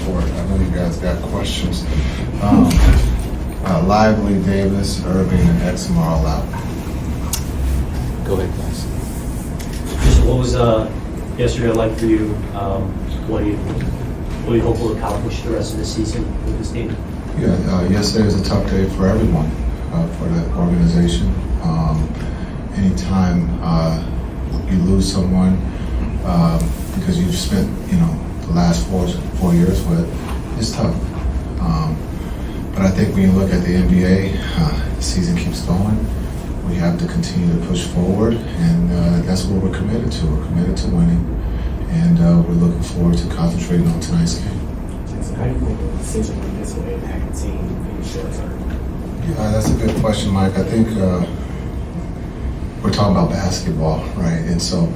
for it. I know you guys got questions. Lively, Davis, Irving, and Exum are all out. Go ahead, guys. Just what was yesterday like for you? What do you hope will accomplish the rest of the season with this team? Yeah, yesterday was a tough day for everyone, for the organization. Anytime you lose someone because you've spent, the last four years with, it's tough. But I think when you look at the NBA, the season keeps going. We have to continue to push forward, and that's what we're committed to. We're committed to winning, and we're looking forward to concentrating on tonight's game. How do you think the decision like this will impact the team in the short term? Yeah, that's a good question, Mike. I think we're talking about basketball, right? And so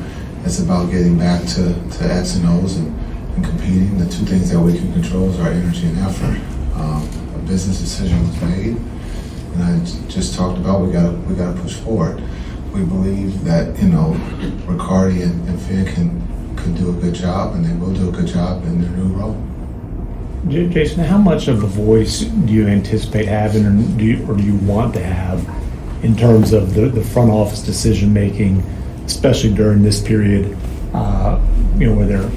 it's about getting back to X and O's and competing. The two things that we can control is our energy and effort. A business decision was made, and I just talked about we got to push forward. We believe that Riccardi and Finn can do a good job, and they will do a good job in their new role. Jason, how much of a voice do you anticipate having, or do you want to have, in terms of the front office decision making, especially during this period, where they're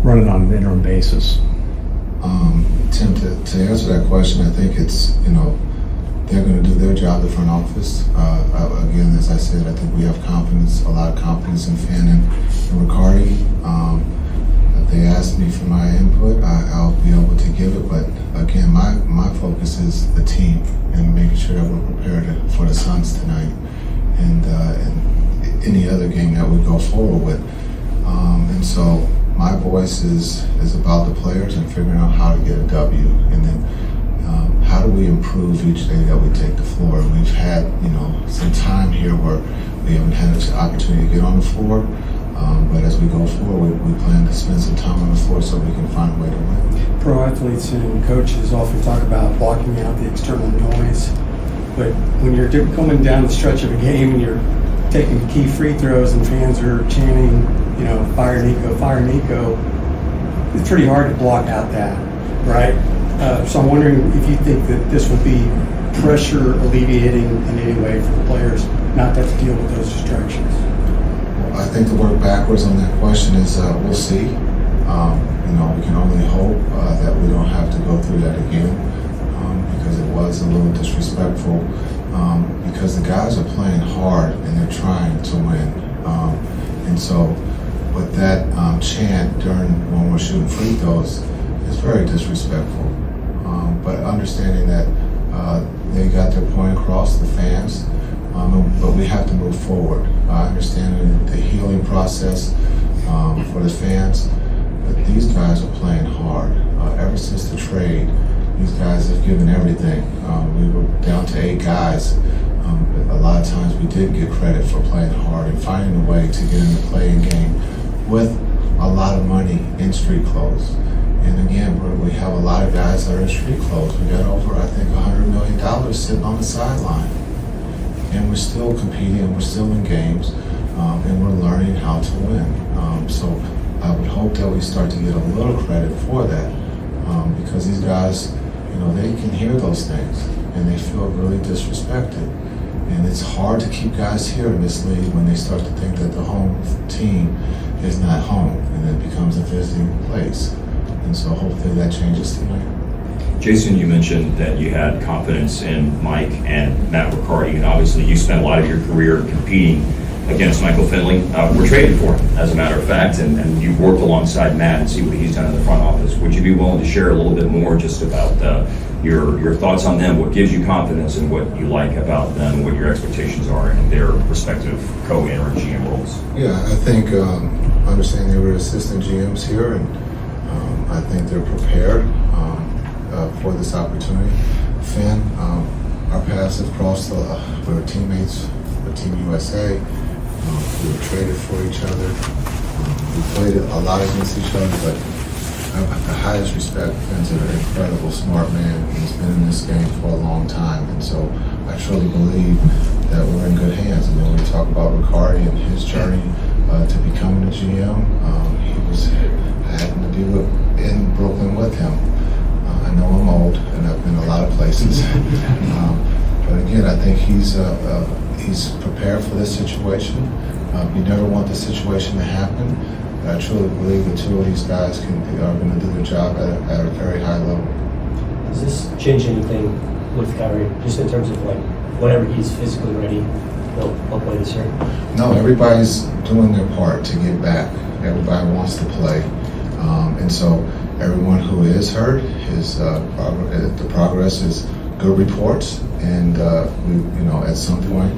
running on an interim basis? Tim, to answer that question, I think it's they're going to do their job, the front office. Again, as I said, I think we have confidence, a lot of confidence in Finn and Riccardi. If they ask me for my input, I'll be able to give it. But again, my focus is the team and making sure that we're prepared for the Suns tonight and any other game that we go forward with. And so my voice is about the players and figuring out how to get a W, and then how do we improve each day that we take the floor. And we've had some time here where we haven't had an opportunity to get on the floor, but as we go forward, we plan to spend some time on the floor so we can find a way to win. Pro athletes and coaches often talk about blocking out the external noise, but when you're coming down the stretch of a game and you're taking key free throws and fans are chanting, fire Nico, fire Nico, it's pretty hard to block out that, right? So I'm wondering if you think that this will be pressure alleviating in any way for the players not to have to deal with those distractions. I think the work backwards on that question is we'll see. We can only hope that we don't have to go through that again because it was a little disrespectful because the guys are playing hard and they're trying to win. And so with that chant when we're shooting free throws, it's very disrespectful. But understanding that they got their point across, the fans, but we have to move forward. I understand the healing process for the fans, but these guys are playing hard. Ever since the trade, these guys have given everything. We were down to 8 guys. But a lot of times we did get credit for playing hard and finding a way to get in the playing game with a lot of money in street clothes. And again, we have a lot of guys that are in street clothes. We got over, I think, $100 million sitting on the sideline. And we're still competing, and we're still in games, and we're learning how to win. So I would hope that we start to get a little credit for that because these guys, they can hear those things, and they feel really disrespected. And it's hard to keep guys here in this league when they start to think that the home team is not home, and it becomes a visiting place. And so hopefully that changes tonight. Jason, you mentioned that you had confidence in Mike and Matt Riccardi, and obviously you spent a lot of your career competing against Michael Finley. We're traded for him, as a matter of fact, and you've worked alongside Matt and see what he's done in the front office. Would you be willing to share a little bit more just about your thoughts on them, what gives you confidence and what you like about them, what your expectations are in their respective co-interim GM roles? Yeah, I think understanding they were assistant GMs here, and I think they're prepared for this opportunity. Finn, our paths have crossed. We were teammates with Team USA. We were traded for each other. We played a lot against each other, but I have the highest respect. Finn's an incredible, smart man. He's been in this game for a long time, and so I truly believe that we're in good hands. And then when we talk about Riccardi and his journey to becoming a GM, I happened to be in Brooklyn with him. places. But again, I think he's prepared for this situation. You never want this situation to happen. I truly believe the two of these guys are going to do their job at a very high level. Does this change anything with Kyrie, just in terms of like whenever he's physically ready, he'll play this year? No, everybody's doing their part to get back. Everybody wants to play, and so everyone who is hurt, the progress is good reports, and at some point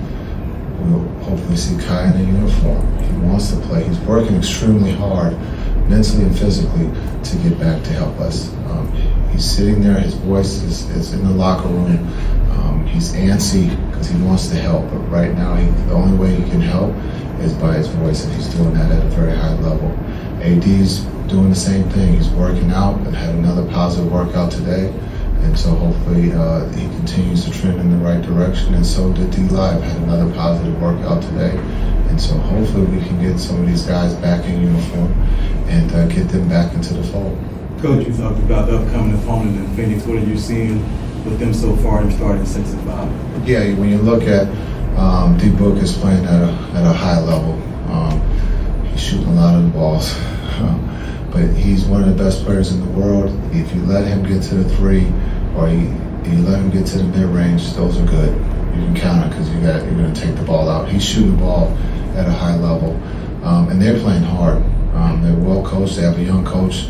we'll hopefully see Kai in a uniform. He wants to play. He's working extremely hard, mentally and physically, to get back to help us. He's sitting there. His voice is in the locker room. He's antsy because he wants to help, but right now the only way he can help is by his voice, and he's doing that at a very high level. AD's doing the same thing. He's working out and had another positive workout today, and so hopefully he continues to trend in the right direction, and so did D-Live, had another positive workout today, and so hopefully we can get some of these guys back in uniform and get them back into the fold. Coach, you talked about the upcoming opponent in Phoenix. What are you seeing with them so far in starting 6 and 5? Yeah, when you look at D Book is playing at a high level. He's shooting a lot of the balls, but he's one of the best players in the world. If you let him get to the three, or you let him get to the mid range, those are good. You can count it because you're going to take the ball out. He's shooting the ball at a high level, and they're playing hard. They're well coached. They have a young coach.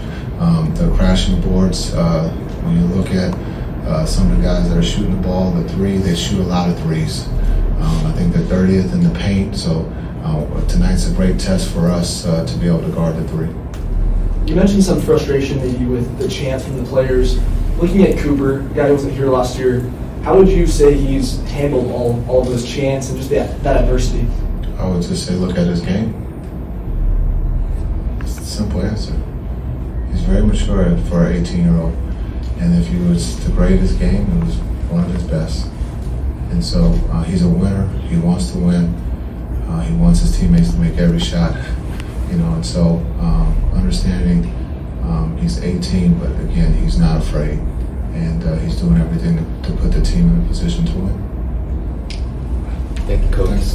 They're crashing boards. When you look at some of the guys that are shooting the ball, the three, they shoot a lot of threes. I think they're 30th in the paint, so tonight's a great test for us to be able to guard the three. You mentioned some frustration maybe with the chants from the players. Looking at Cooper, a guy who wasn't here last year, how would you say he's handled all of those chants and just that adversity? I would just say look at his game. It's the simple answer. He's very mature for an 18-year-old. And if you was to grade his game, it was one of his best. And so he's a winner. He wants to win. He wants his teammates to make every shot. And so understanding he's 18, but again, he's not afraid. And he's doing everything to put the team in a position to win. Thank you, Coach. Thanks.